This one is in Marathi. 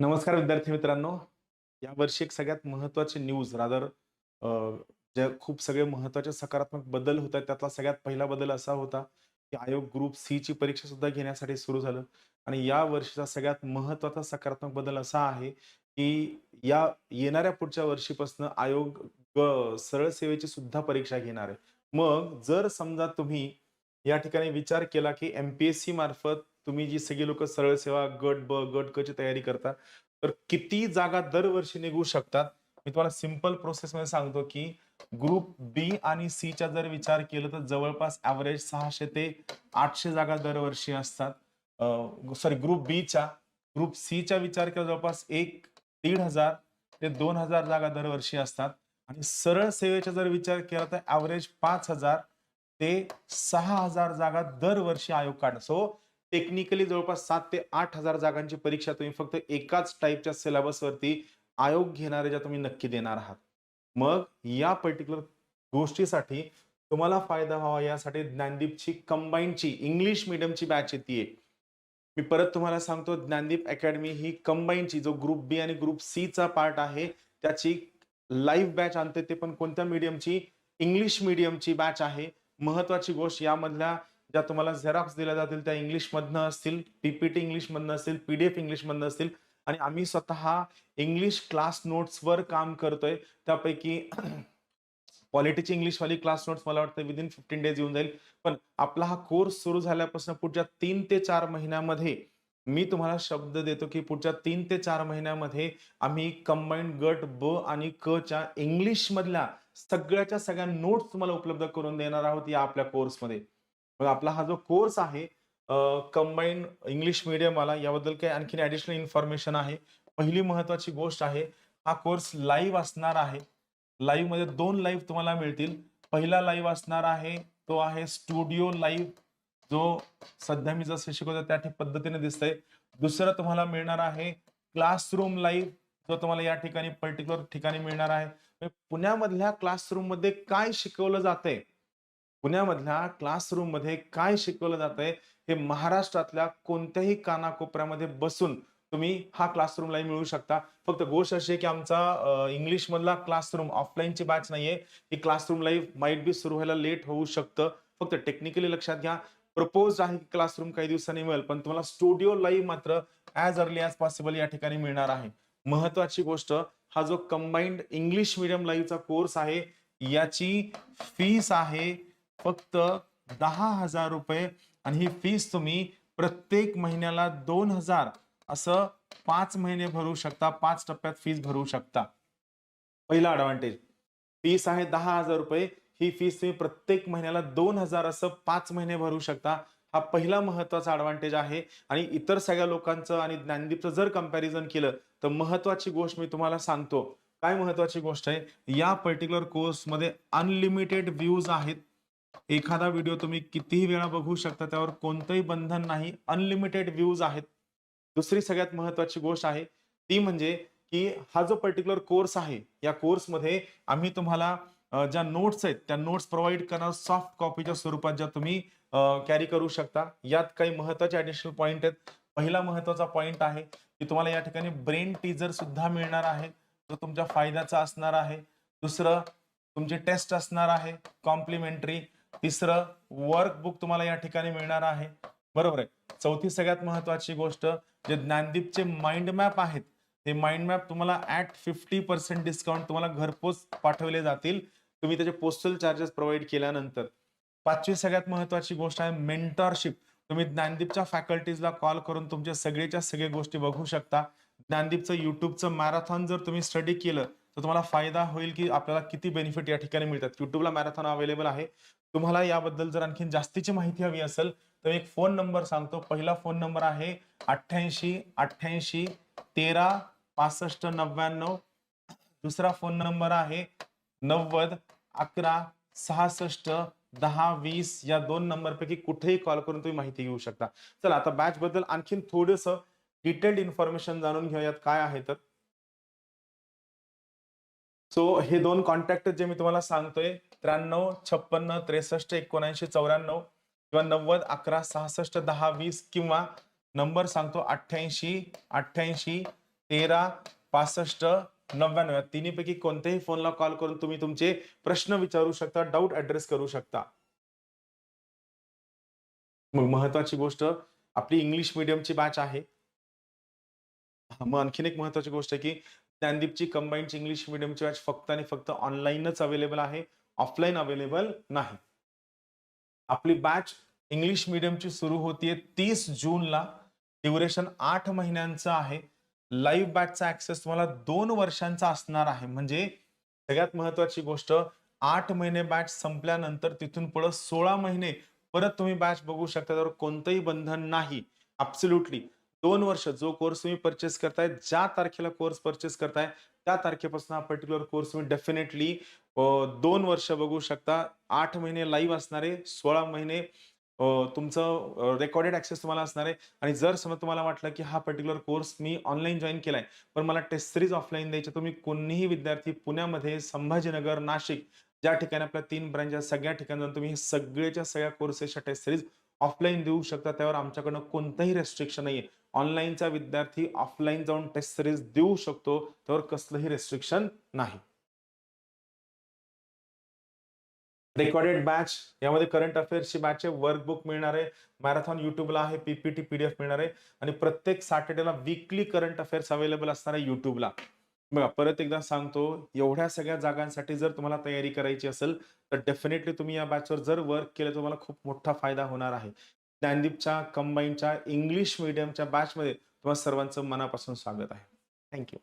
नमस्कार विद्यार्थी मित्रांनो. यावर्षी एक सगळ्यात महत्त्वाची न्यूज रादर ज्या खूप सगळे महत्त्वाचे सकारात्मक बदल होत आहेत, त्यातला सगळ्यात पहिला बदल असा होता, की आयोग ग्रुप सी ची परीक्षा सुद्धा घेण्यासाठी सुरू झालं आणि या वर्षीचा सगळ्यात महत्त्वाचा सकारात्मक बदल असा आहे, की या येणाऱ्या पुढच्या वर्षीपासून आयोग सरळ सेवेची सुद्धा परीक्षा घेणार आहे. मग जर समजा तुम्ही या ठिकाणी विचार केला, की एम-पी-एस-सी मार्फत तुम्ही जी सगळी लोकं सरळ सेवा गट ब, गट क ची तयारी करता, तर किती जागा दरवर्षी निघू शकतात? मी तुम्हाला सिंपल प्रोसेसमध्ये सांगतो, की ग्रुप बी आणि सीचा जर विचार केला, तर जवळपास एव्हरेज 600 ते 800 जागा दरवर्षी असतात. सॉरी ग्रुप बीच्या. ग्रुप सीचा विचार केला जवळपास 1,500 ते 2,000 जागा दरवर्षी असतात आणि सरळ सेवेचा जर विचार केला, तर एव्हरेज 5,000 ते 6,000 जागा दरवर्षी आयोग काढणं. सो टेक्निकली जवळपास 7,000 ते 8,000 जागांची परीक्षा तुम्ही फक्त एकाच टाइपच्या सिलेबसवरती आयोग घेणारे ज्या तुम्ही नक्की देणार आहात. मग या पर्टिक्युलर गोष्टीसाठी तुम्हाला फायदा व्हावा यासाठी ज्ञानदीपची कंबाईनची इंग्लिश मीडियमची बॅच येतीये. मी परत तुम्हाला सांगतो ज्ञानदीप अकॅडमी ही कंबाईनची जो ग्रुप बी आणि ग्रुप सीचा पार्ट आहे, त्याची लाईव्ह बॅच आणते ते पण कोणत्या मीडियमची? इंग्लिश मीडियमची बॅच आहे. महत्त्वाची गोष्ट यामधल्या ज्या तुम्हाला झेरॉक्स दिल्या जातील त्या इंग्लिशमधनं असतील, पी-पी-टी इंग्लिशमधनं असतील, पी-डी-एफ इंग्लिशमधनं असतील आणि आम्ही स्वतः इंग्लिश क्लास नोट्सवर काम करतोय. त्यापैकी पॉलिटीची इंग्लिशवाली क्लास नोट्स मला वाटतं विदिन 15 डेज येऊन जाईल. पण आपला हा कोर्स सुरू झाल्यापासून पुढच्या 3 ते 4 महिन्यामध्ये मी तुम्हाला शब्द देतो, की पुढच्या 3 ते 4 महिन्यामध्ये आम्ही कंबाईन्ड गट ब आणि क च्या इंग्लिशमधल्या सगळ्याच्या सगळ्या नोट्स तुम्हाला उपलब्ध करून देणार आहोत या आपल्या कोर्समध्ये. मग आपला हा जो कोर्स आहे कंबाईन्ड इंग्लिश मीडियमवाला याबद्दल काही आणखीन ॲडिशनल इन्फॉर्मेशन आहे. पहिली महत्त्वाची गोष्ट आहे, हा कोर्स लाईव्ह असणार आहे. लाईव्हमध्ये 2 लाईव्ह तुम्हाला मिळतील. पहिला लाईव्ह असणार आहे, तो आहे स्टुडिओ लाईव्ह, जो सध्या मी जसं शिकवतो त्या पद्धतीने दिसतंय. दुसरं तुम्हाला मिळणार आहे क्लासरूम लाईव्ह, जो तुम्हाला या ठिकाणी पर्टिक्युलर ठिकाणी मिळणार आहे. पुण्यामधल्या क्लासरूममध्ये काय शिकवलं जातंय? पुण्यामधल्या क्लासरूममध्ये काय शिकवलं जातंय? हे महाराष्ट्रातल्या कोणत्याही कानाकोपऱ्यामध्ये बसून तुम्ही हा क्लासरूम लाईव्ह मिळवू शकता. फक्त गोष्ट अशी आहे, की आमचा इंग्लिशमधला क्लासरूम ऑफलाईनची बॅच नाहीये. ही क्लासरूम लाईव्ह माईट बी सुरू व्हायला लेट होऊ शकतं. फक्त टेक्निकली लक्षात घ्या. प्रपोज्ड आहे की क्लासरूम काही दिवसांनी मिळेल, पण तुम्हाला स्टुडिओ लाईव्ह मात्र ॲज अर्ली ॲज पॉसिबल या ठिकाणी मिळणार आहे. महत्त्वाची गोष्ट, हा जो कंबाइंड इंग्लिश मीडियम लाईव्हचा कोर्स आहे, याची फीस आहे फक्त ₹10,000 आणि ही फीस तुम्ही प्रत्येक महिन्याला 2,000 असं 5 महिने भरू शकता. 5 टप्प्यात फीस भरू शकता. पहिला एडव्हांटेज. फीस आहे ₹10,000. ही फीस तुम्ही प्रत्येक महिन्याला 2,000 असं 5 महिने भरू शकता. हा पहिला महत्त्वाचा एडव्हांटेज आहे आणि इतर सगळ्या लोकांचं आणि ज्ञानदीपचं जर कंपॅरिझन केलं, तर महत्त्वाची गोष्ट मी तुम्हाला सांगतो. काय महत्त्वाची गोष्ट आहे? या पर्टिक्युलर कोर्समध्ये अनलिमिटेड व्ह्यूज आहेत. एखादा व्हिडिओ तुम्ही कितीही वेळा बघू शकता. त्यावर कोणतंही बंधन नाही. अनलिमिटेड व्ह्यूज आहेत. दुसरी सगळ्यात महत्त्वाची गोष्ट आहे, ती म्हणजे की हा जो पर्टिक्युलर कोर्स आहे, या कोर्समध्ये आम्ही तुम्हाला ज्या नोट्स आहेत, त्या नोट्स प्रोव्हाईड करणार सॉफ्ट कॉपीच्या स्वरूपात ज्या तुम्ही कॅरी करू शकता. यात काही महत्त्वाचे ॲडिशनल पॉइंट आहेत. पहिला महत्त्वाचा पॉइंट आहे, की तुम्हाला या ठिकाणी ब्रेन टीजर सुद्धा मिळणार आहे, जो तुमच्या फायद्याचा असणार आहे. दुसरं, तुमची टेस्ट असणार आहे कॉम्प्लिमेंटरी. तिसरं, वर्कबुक तुम्हाला या ठिकाणी मिळणार आहे. बरोबर आहे. चौथी सगळ्यात महत्त्वाची गोष्ट, जे ज्ञानदीपचे माइंड मॅप आहेत, हे माइंड मॅप तुम्हाला ॲट 50% डिस्काउंट तुम्हाला घरपोच पाठवले जातील. तुम्ही त्याचे पोस्टल चार्जेस प्रोव्हाईड केल्यानंतर. 5वी सगळ्यात महत्त्वाची गोष्ट आहे मेंटरशिप. तुम्ही ज्ञानदीपच्या फॅकल्टीजला कॉल करून तुमच्या सगळेच्या सगळे गोष्टी बघू शकता. ज्ञानदीपचं YouTubeचं मॅरेथॉन जर तुम्ही स्टडी केलं, तर तुम्हाला फायदा होईल, की आपल्याला किती बेनिफिट या ठिकाणी मिळतात. YouTubeला मॅरेथॉन अवेलेबल आहे. तुम्हाला याबद्दल जर आणखीन जास्तीची माहिती हवी असेल, तर एक फोन नंबर सांगतो. पहिला फोन नंबर आहे 88 88 13 65 99. दुसरा फोन नंबर आहे 90 11 66 10 20. या 2 नंबरपैकी कुठेही कॉल करून तुम्ही माहिती घेऊ शकता. चला आता बॅच बद्दल आणखीन थोडंसं डिटेल्ड इन्फॉर्मेशन जाणून घेऊयात काय आहे तर. सो हे 2 कॉन्टॅक्ट जे मी तुम्हाला सांगतोय 93 56 63 79 94 किंवा 90 11 66 10 20 किंवा नंबर सांगतो 88 88 13 65 99 या तिन्हीपैकी कोणत्याही फोनला कॉल करून तुम्ही तुमचे प्रश्न विचारू शकता, डाऊट ऍड्रेस करू शकता. मग महत्वाची गोष्ट आपली इंग्लिश मीडियमची बॅच आहे. मग आणखीन एक महत्वाची गोष्ट आहे, की ज्ञानदीपची कंबाईनची इंग्लिश मीडियमची बॅच फक्त आणि फक्त ऑनलाईनच अवेलेबल आहे. ऑफलाईन अवेलेबल नाही. आपली बॅच इंग्लिश मीडियमची सुरू होतीये 30 जूनला. ड्युरेशन 8 महिन्यांचं आहे. लाईव्ह बॅचचा ऍक्सेस तुम्हाला 2 वर्षांचा असणार आहे. म्हणजे सगळ्यात महत्वाची गोष्ट 8 महिने बॅच संपल्यानंतर तिथून पुढे 16 महिने परत तुम्ही बॅच बघू शकता. त्यावर कोणतंही बंधन नाही. ॲब्सोल्युटली 2 वर्ष जो कोर्स तुम्ही परचेस करताय, ज्या तारखेला कोर्स परचेस करताय, त्या तारखेपासून हा पर्टिक्युलर कोर्स तुम्ही डेफिनेटली 2 वर्ष बघू शकता. 8 महिने लाईव्ह असणार आहे. 16 महिने तुमचं रेकॉर्डेड ॲक्सेस तुम्हाला असणार आहे. आणि जर समजा तुम्हाला वाटलं, की हा पर्टिक्युलर कोर्स मी ऑनलाईन जॉइन केलाय, पण मला टेस्ट सीरीज ऑफलाईन द्यायची, तुम्ही कोणीही विद्यार्थी पुण्यामध्ये, संभाजीनगर, नाशिक ज्या ठिकाणी आपल्या 3 ब्रँच सगळ्या ठिकाणी जाऊन तुम्ही हे सगळेच्या सगळ्या कोर्सेसच्या टेस्ट सीरीज ऑफलाईन देऊ शकता. त्यावर आमच्याकडनं कोणतंही रिस्ट्रिक्शन नाहीये. ऑनलाईनचा विद्यार्थी ऑफलाईन जाऊन टेस्ट सीरीज देऊ शकतो. त्यावर कसलंही रिस्ट्रिक्शन नाही. रेकॉर्डेड बॅच यामध्ये करंट अफेअर्सची बॅच आहे, वर्कबुक मिळणार आहे, मॅरेथॉन युट्यूबला आहे, पीपीटी पीडीएफ मिळणार आहे आणि प्रत्येक सॅटर्डेला वीकली करंट अफेअर्स अवेलेबल असणार आहे युट्यूबला. बघा परत एकदा सांगतो, एवढ्या सगळ्या जागांसाठी जर तुम्हाला तयारी करायची असेल तर डेफिनेटली तुम्ही या बॅचवर जर वर्क केलं तुम्हाला खूप मोठा फायदा होणार आहे. ज्ञानदीपच्या कंबाईनच्या इंग्लिश मीडियमच्या बॅचमध्ये तुम्हाला सर्वांचं मनापासून स्वागत आहे. थँक्यू.